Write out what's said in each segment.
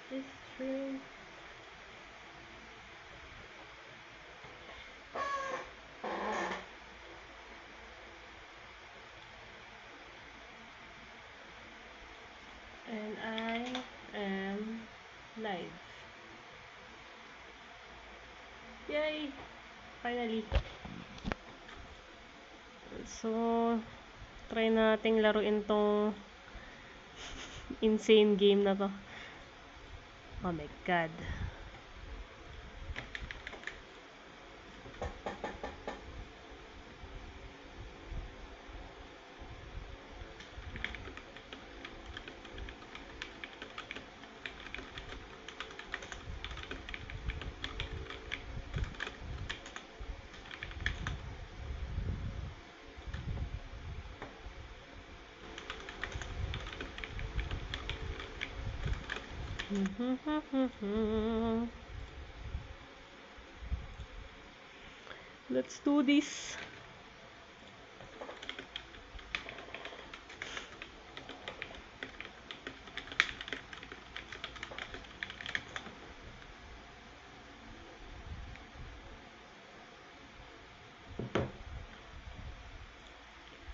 This true. And I am live. Yay! Finally. So, try nating laruin tong insane game na to. Oh my god. Let's do this.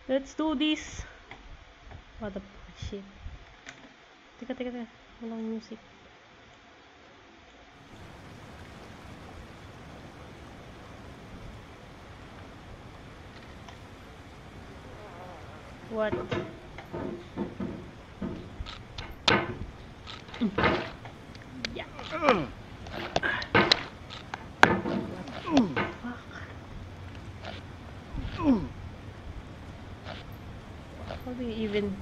Let's do this. What the shit. Teka. Walang music. What? Yeah. Fuck. How do you even...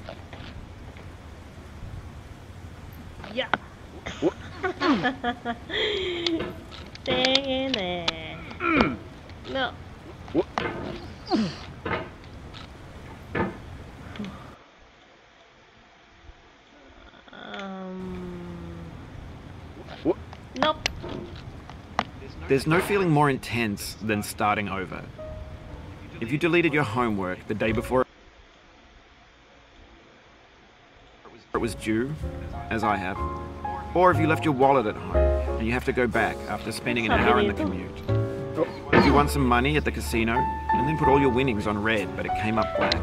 Yeah. Staying in there. No. Nope. There's no feeling more intense than starting over. If you deleted your homework the day before it was due, as I have, or if you left your wallet at home and you have to go back after spending an hour in the commute. If you won some money at the casino and then put all your winnings on red but it came up black.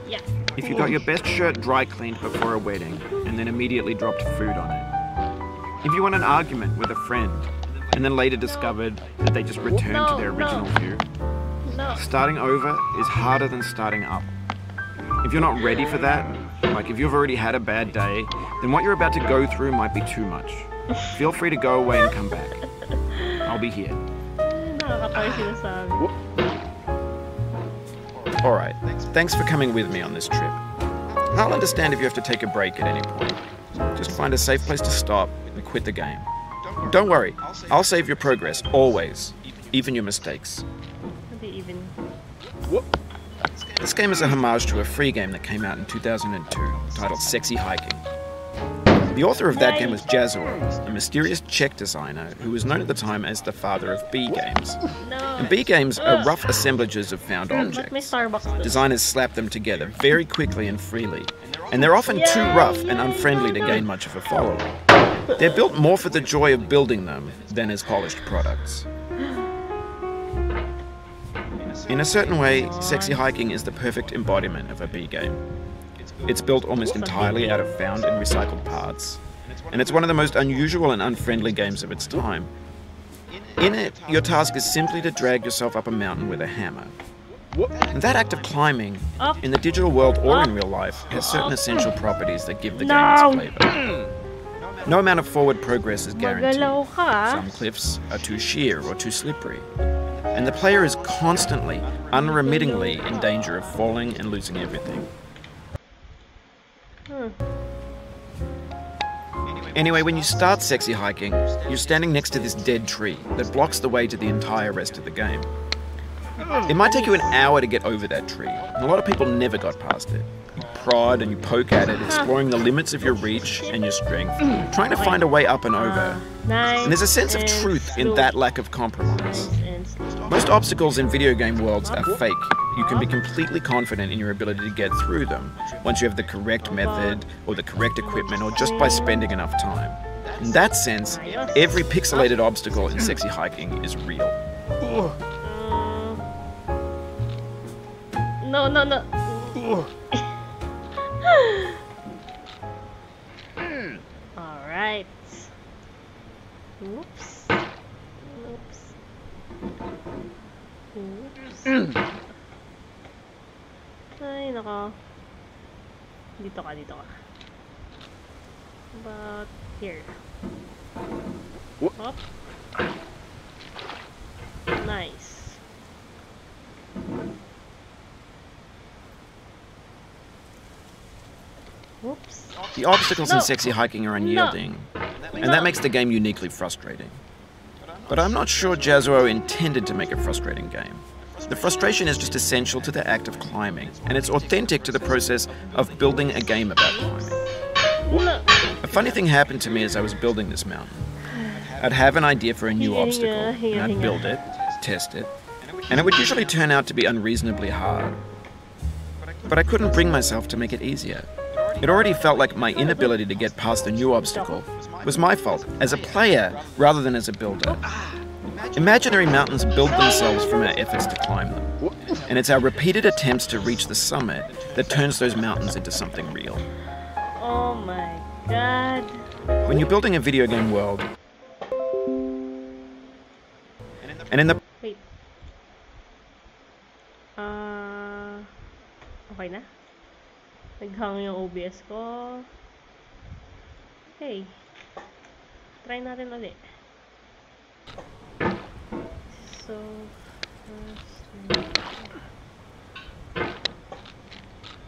Yeah. If you got your best shirt dry cleaned before a wedding and then immediately dropped food on it. If you won an argument with a friend and then later discovered that they just returned to their original view. Starting over is harder than starting up. If you're not ready for that, like if you've already had a bad day, then what you're about to go through might be too much. Feel free to go away and come back. I'll be here. Alright, thanks for coming with me on this trip. I'll understand if you have to take a break at any point. Just find a safe place to stop and quit the game. Don't worry, I'll save your progress, always. Even your mistakes. This game is a homage to a free game that came out in 2002, titled Sexy Hiking. The author of that game was Jazor, a mysterious Czech designer who was known at the time as the father of B games. And B games are rough assemblages of found objects. Designers slap them together very quickly and freely, and they're often too rough and unfriendly to gain much of a following. They're built more for the joy of building them than as polished products. In a certain way, Sexy Hiking is the perfect embodiment of a B game. It's built almost entirely out of found and recycled parts, and it's one of the most unusual and unfriendly games of its time. In it, your task is simply to drag yourself up a mountain with a hammer. And that act of climbing, in the digital world or in real life, has certain essential properties that give the game its flavor. No amount of forward progress is guaranteed. Some cliffs are too sheer or too slippery. And the player is constantly, unremittingly in danger of falling and losing everything. Anyway, when you start Sexy Hiking, you're standing next to this dead tree that blocks the way to the entire rest of the game. It might take you an hour to get over that tree, and a lot of people never got past it. You prod and you poke at it, exploring the limits of your reach and your strength, trying to find a way up and over. And there's a sense of truth in that lack of compromise. Most obstacles in video game worlds are fake. You can be completely confident in your ability to get through them once you have the correct method or the correct equipment or just by spending enough time. In that sense, Ayos. every pixelated obstacle in Sexy Hiking is real. No, no, no. Alright. Oops. Oops. Oops. Ay, nako. Dito ka, dito ka. About here. Up. Nice. Whoops. The obstacles in No. Sexy Hiking are unyielding, and that makes the game uniquely frustrating. But I'm not sure Jazuo intended to make a frustrating game. The frustration is just essential to the act of climbing, and it's authentic to the process of building a game about climbing. No. A funny thing happened to me as I was building this mountain. I'd have an idea for a new obstacle, and I'd build it, test it, and it would usually turn out to be unreasonably hard. But I couldn't bring myself to make it easier. It already felt like my inability to get past a new obstacle was my fault as a player rather than as a builder. Imaginary mountains build themselves from our efforts to climb them, and it's our repeated attempts to reach the summit that turns those mountains into something real. Oh my god. When you're building a video game world, and in the Wait. Okay na? Naghang yung OBS ko. Okay. Try natin ulit. So,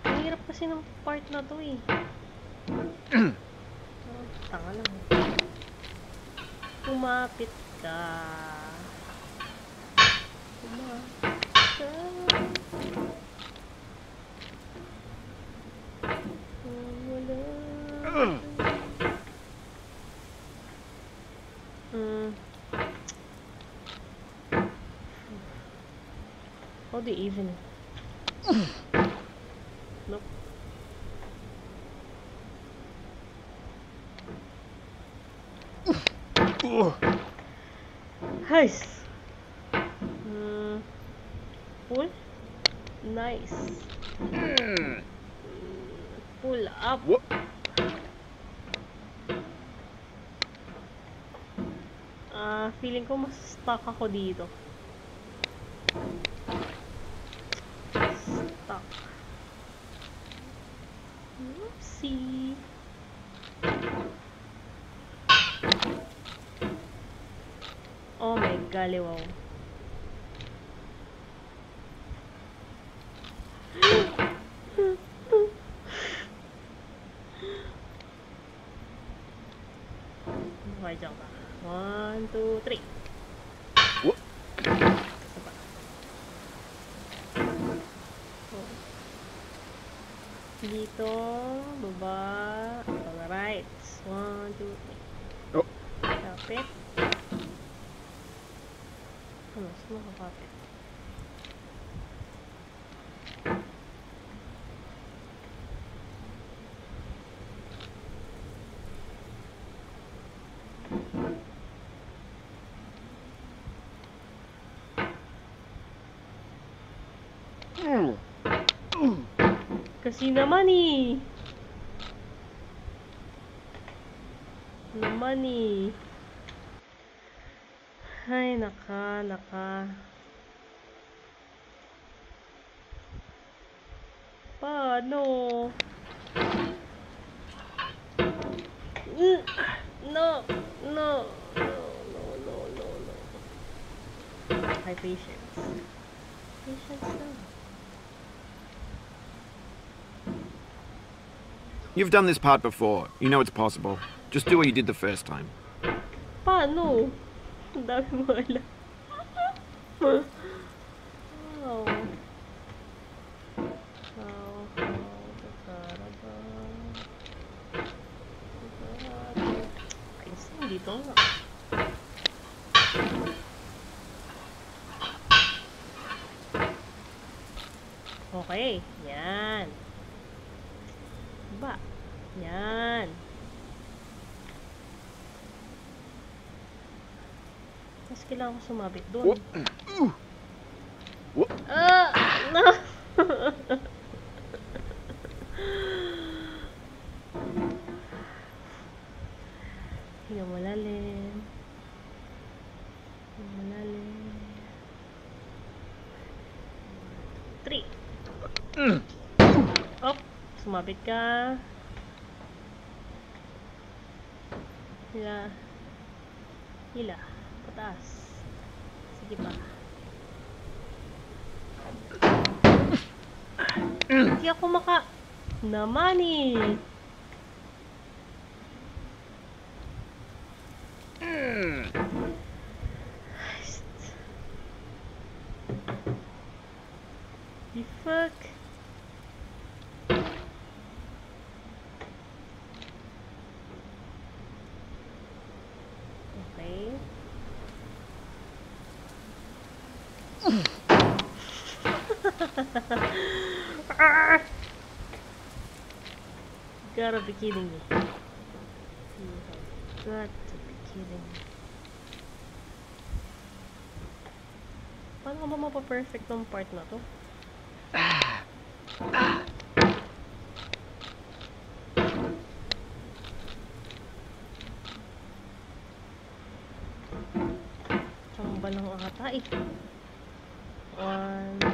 ang hirap kasi ng part na to eh. Tanga lang. Kumapit ka. Kumapit ka. How do you even? Nope. Nice. Pull. Nice. Pull up. Feeling ko mas stuck ako dito. Stuck. Oopsie. Oh my golly, wow. Okay, jump back. 1, 2, 3. Dito, baba, on the right. 1, 2, 3. Kapit. Ano, saan nakakapit? Kasi naman eh. Naman eh. Ay, naka. Paano? No. High patience. Patience lang. You've done this part before. You know it's possible. Just do what you did the first time. Paano? Ang dami mo alam. Wow. Ayos lang dito nga. Okay. Yan. Ba? Yan. Mas kailangan ko sumabit doon. Whoop. No! Higa malalim. Higa malalim. 3. Op! Sumabit ka. Hila. Pataas. Sige pa. Hindi ako naman eh. The fuck? Okay. You gotta be kidding me. You have got to be kidding me. Paano ba mapaperfect ng part na to? Tsamba lang ata eh. 1,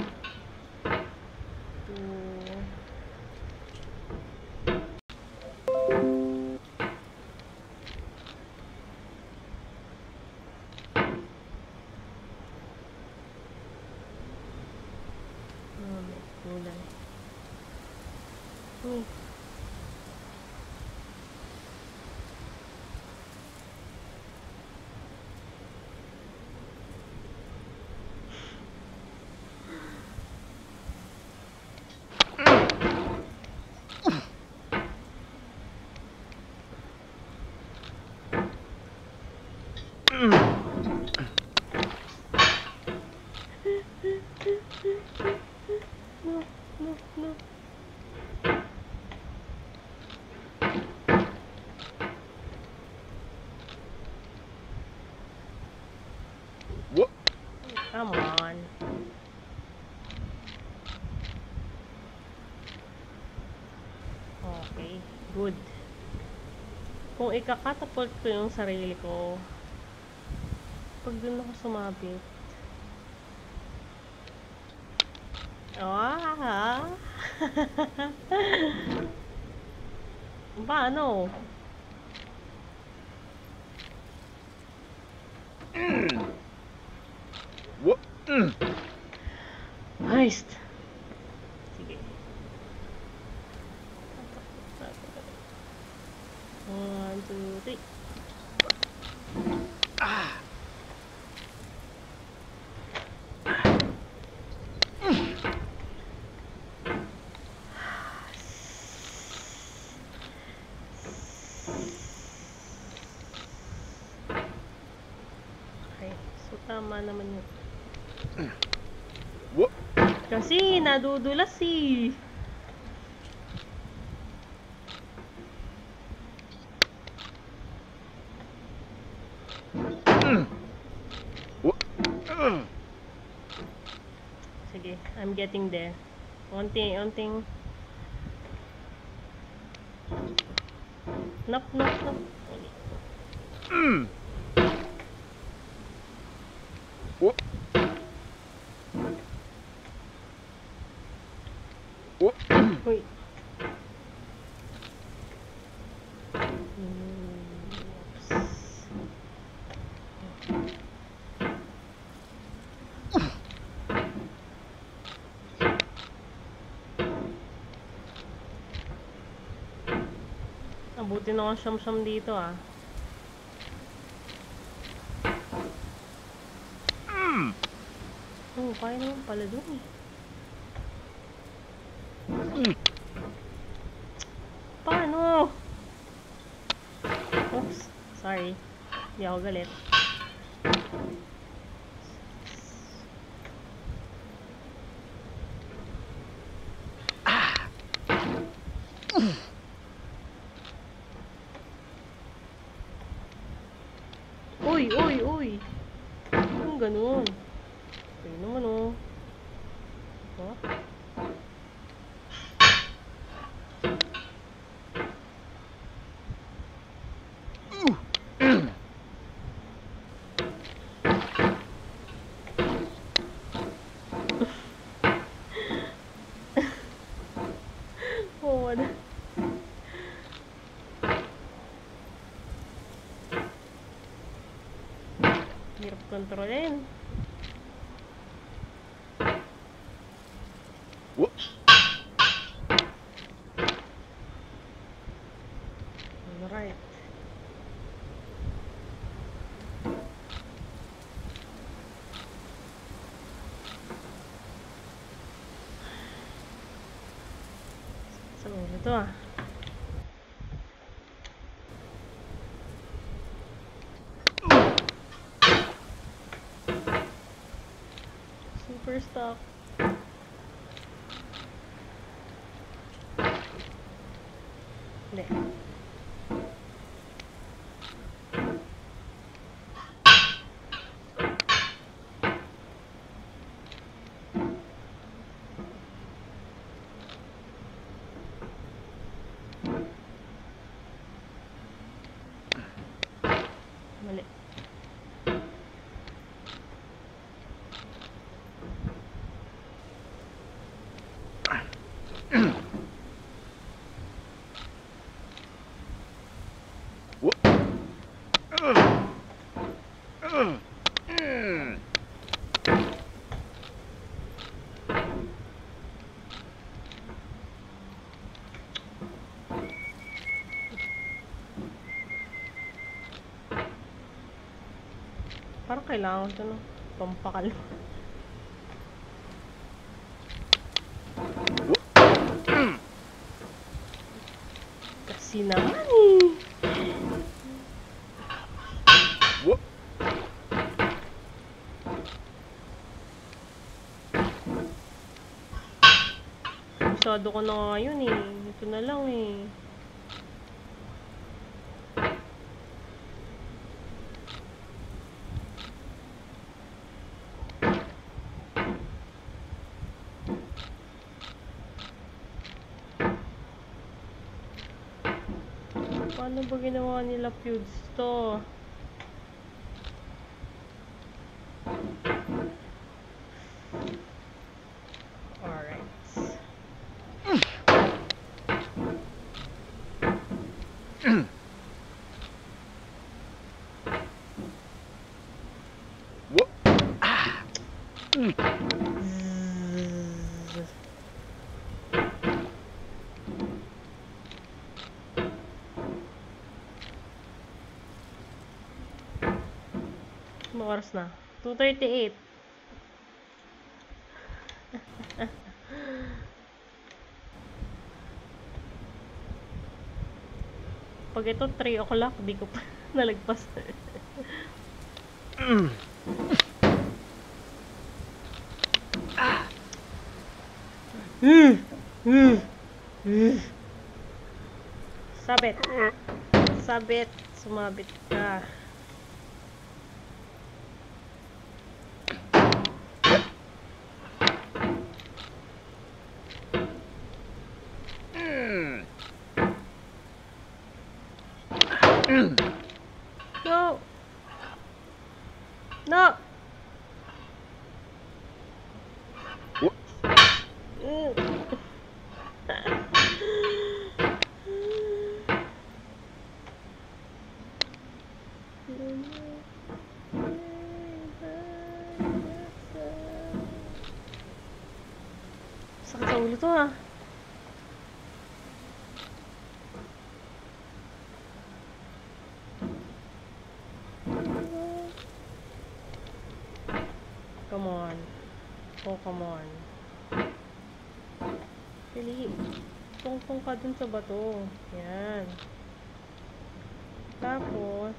2. Kulay. Uy. No. What? Come on. Okay, good. Kung ikakatapult ko yung sarili ko, pag dun ako sumabit. Paano? What? Heist. Sige. 1, 2, 3. Tama naman yun. What? Kasi nadudulas eh. Sige, I'm getting there. Unting. Nop. What? What? Uy. Abuti na akong siyam-siyam dito ah. Oh, kaya naman pala dun eh. Paano? Oops, sorry. Hindi ako galit. Uy! Anong ganun? Ayun naman oh. What? Oh, wala. Hirap kontrolin. Alright. Sa ulo to ah. Super stuck. Hindi. Mali. Parang kailangan ito no. Pampakal. Kasi naman eh. Masyado ko na nga yun eh. Ito na lang eh. Paano ba ginawa nila feuds to? Alright. Mga oras na? 2:38. Pag ito 3 o'clock, di ko pa nalagpas. Sabit. Sabit. Sumabit ka. No. No. Sakit sa ulo to ah. Come on. Oh, come on. Pili. Tungtong ka dun sa bato. Yan. Tapos,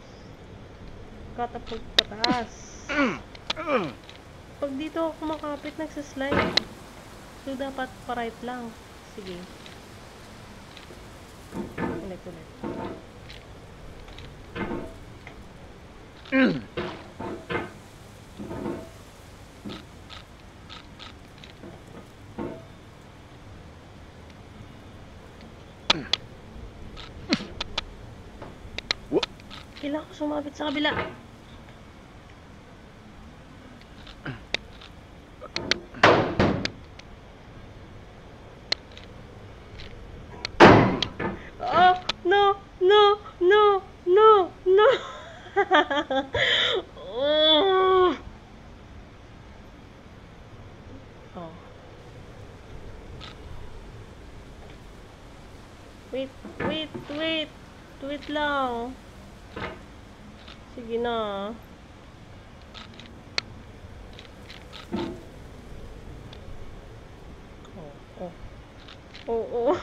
katapag pataas. Pag dito ako kumakapit, nagsaslide. So, dapat pa-right lang. Sige. Ulit. Kailangan ko sumabit sa kabila. Oh, no, no, no, no, no. Oh. Oh. Wait, wait, wait. Wait lang. Sige na. Oh, oh. Oh, oh.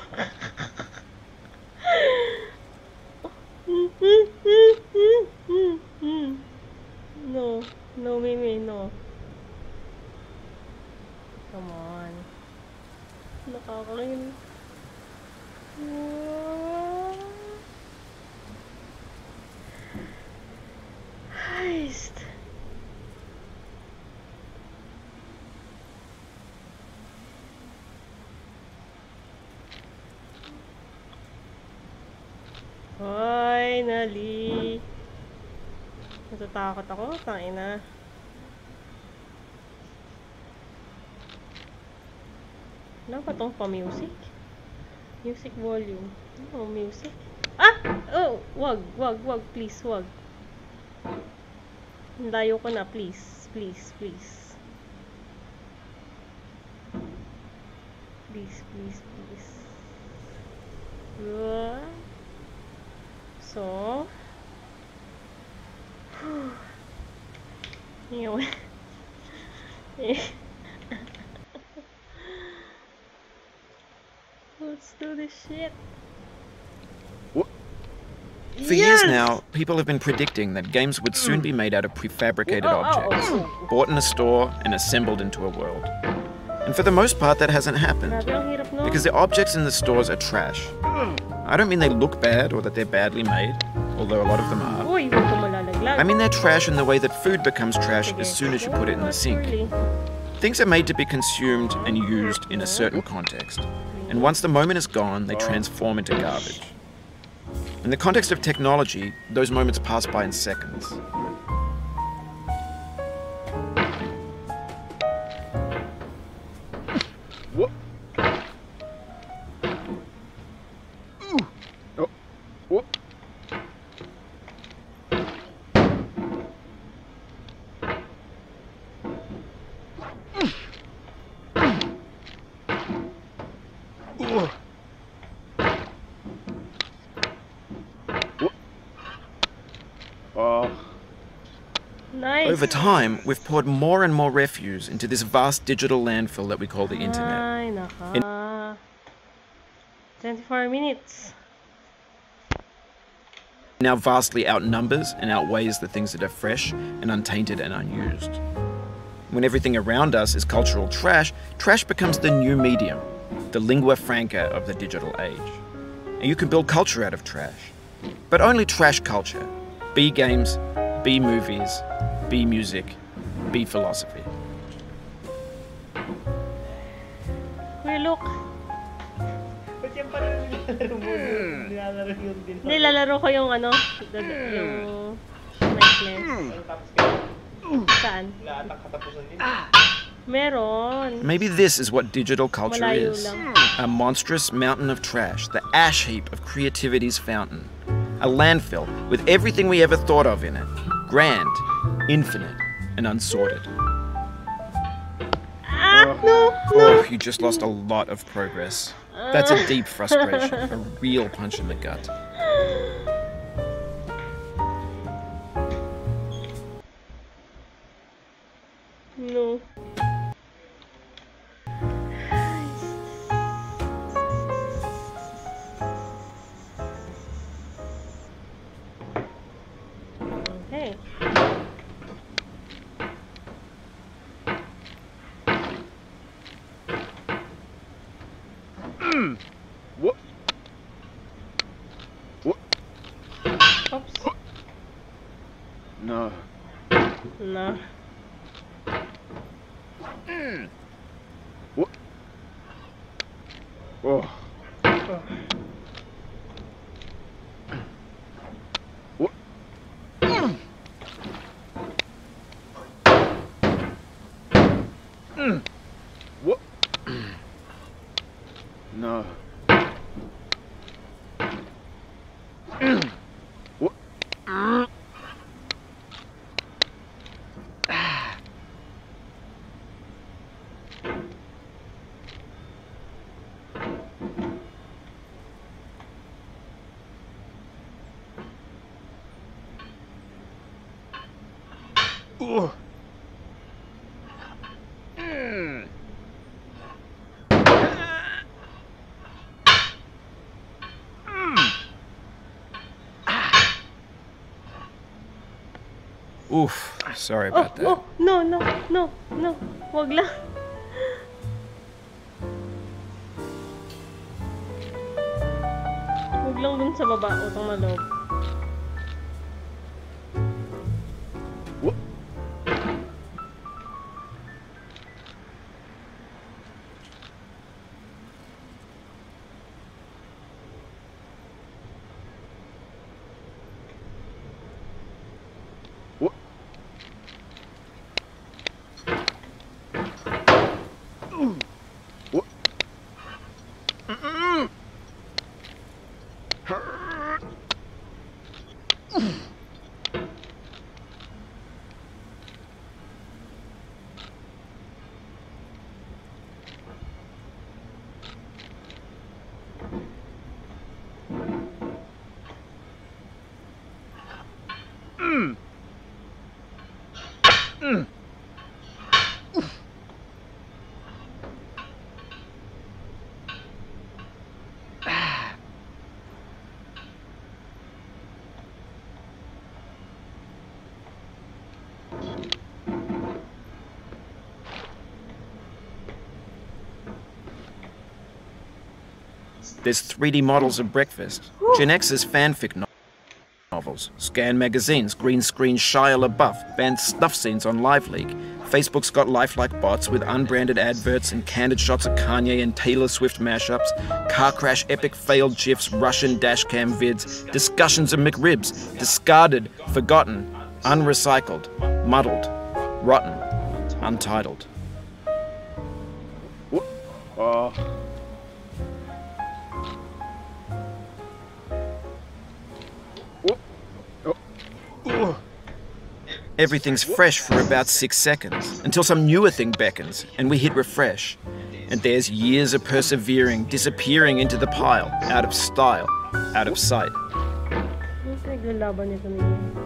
No. No, Mimi, no. Come on. Nakakain. Heist. Finally. Natatakot ako. Tangina. Ano ba itong pa-music? Music volume. Oh, music. Ah! Oh! Wag, wag, wag. Please, wag. Layo ko na. Please. Please, please. Please, please, please. So. Anyway. Let's do this shit. For years now, people have been predicting that games would soon be made out of prefabricated objects, bought in a store and assembled into a world. And for the most part, that hasn't happened, because the objects in the stores are trash. I don't mean they look bad or that they're badly made, although a lot of them are. I mean they're trash in the way that food becomes trash as soon as you put it in the sink. Things are made to be consumed and used in a certain context, and once the moment is gone, they transform into garbage. In the context of technology, those moments pass by in seconds. What? Oh. What? Nice. Over time, we've poured more and more refuse into this vast digital landfill that we call the internet. Ay, naka. 24 minutes. Now vastly outnumbers and outweighs the things that are fresh and untainted and unused. When everything around us is cultural trash, trash becomes the new medium, the lingua franca of the digital age. And you can build culture out of trash. But only trash culture. B games, B movies, B music, B philosophy. Kuya, look. Ba't yan pa rin nilalaro mo? Nilalaro yun din. Nilalaro ko yung ano, yung necklace. Tapos kayo, Saan? lahat ang katapusan din. Meron. Maybe this is what digital culture Malayo is. lang. A monstrous mountain of trash, the ash heap of creativity's fountain. A landfill with everything we ever thought of in it. Grand, infinite, and unsorted. Ah, no, no. Oh, you just lost a lot of progress. That's a deep frustration, a real punch in the gut. No. Okay. What? What? Oops. No. No. What? Oh. What? Ugh. Oof, sorry Oh, about that. oh, no, no, no, no. Wag lang. Wag lang dun sa baba, utang na loob. Whoop. Whoop. Whoop. Mm-mm. Mm. Mm. There's 3D models of breakfast, Gen X's fanfic novels, scan magazines, green screen Shia LaBeouf, banned snuff scenes on LiveLeak. Facebook's got lifelike bots with unbranded adverts and candid shots of Kanye and Taylor Swift mashups, car crash epic failed GIFs, Russian dashcam vids, discussions of McRibs, discarded, forgotten, unrecycled, muddled, rotten, untitled. Whoop. Whoop. Oh. Ugh. Everything's fresh for about 6 seconds, until some newer thing beckons, and we hit refresh. And there's years of persevering, disappearing into the pile, out of style, out of sight. Ano pinaglalaban nito ninyo?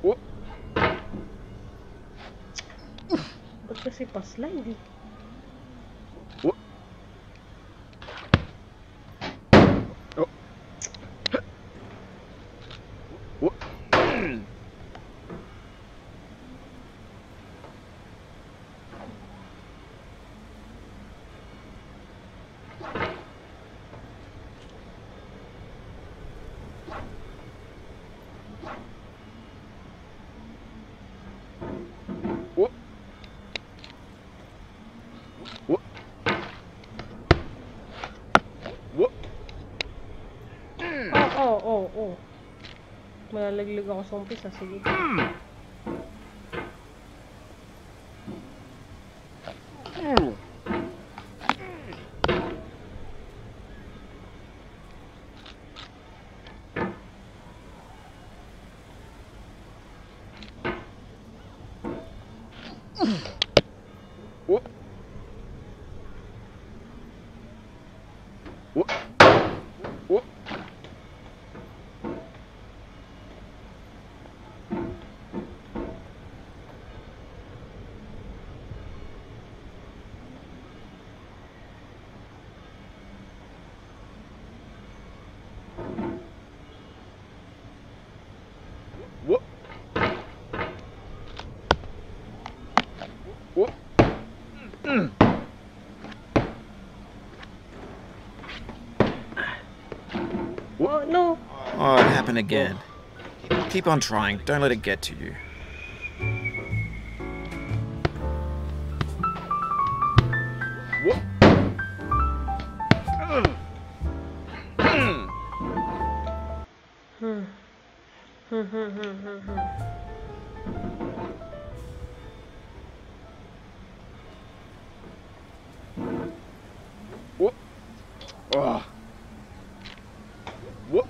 Whoop. Ba't kasi pa-slide eh? Whoop. Oh. Whoop. Whoop. Whoop. Whoop. Oh. Malalaglag ako sa umpisa, sige. Whoop. Whoop. Whoop. Whoop. Whoop. Mm. Oh, no! Oh, it happened again. Keep on trying, don't let it get to you. Whoop. Whoop. Oh. Whoop.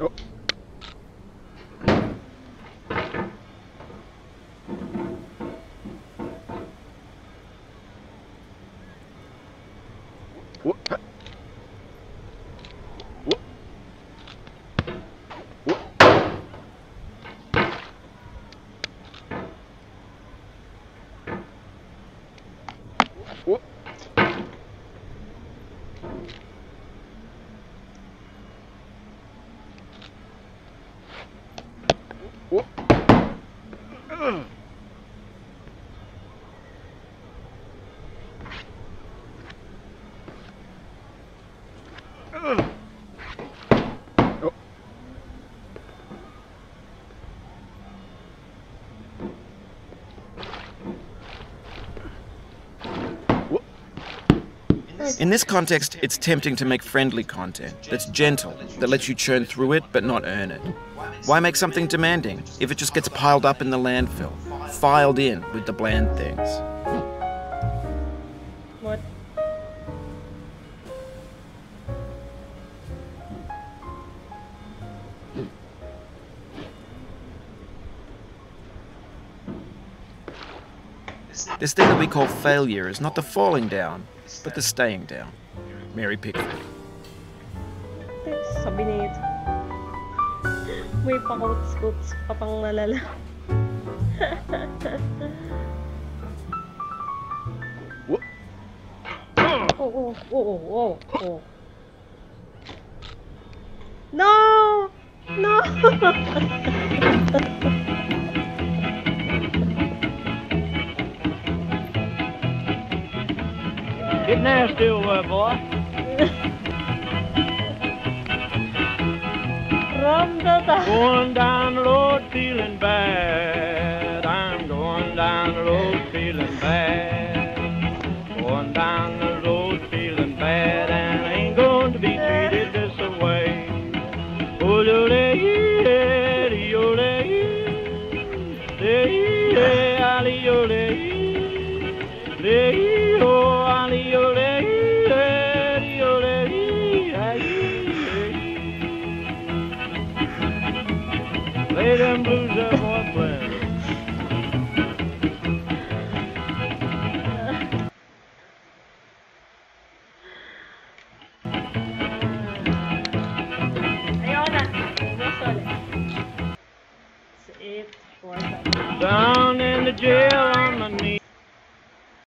Oh. In this context, it's tempting to make friendly content that's gentle, that lets you churn through it but not earn it. Why make something demanding if it just gets piled up in the landfill, filed in with the bland things? What? This thing that we call failure is not the falling down, but the staying down. Mary Pickford. Sabi niya ito. May pa-quotes-quotes pa pang lalala. What? Oh. No! No! Get nasty over, boy. From the top. Going down the road feeling bad. I'm going down the road feeling bad. Going down the road feeling bad, and I ain't going to be treated this way. Oh, lay them blues up, boy, playing.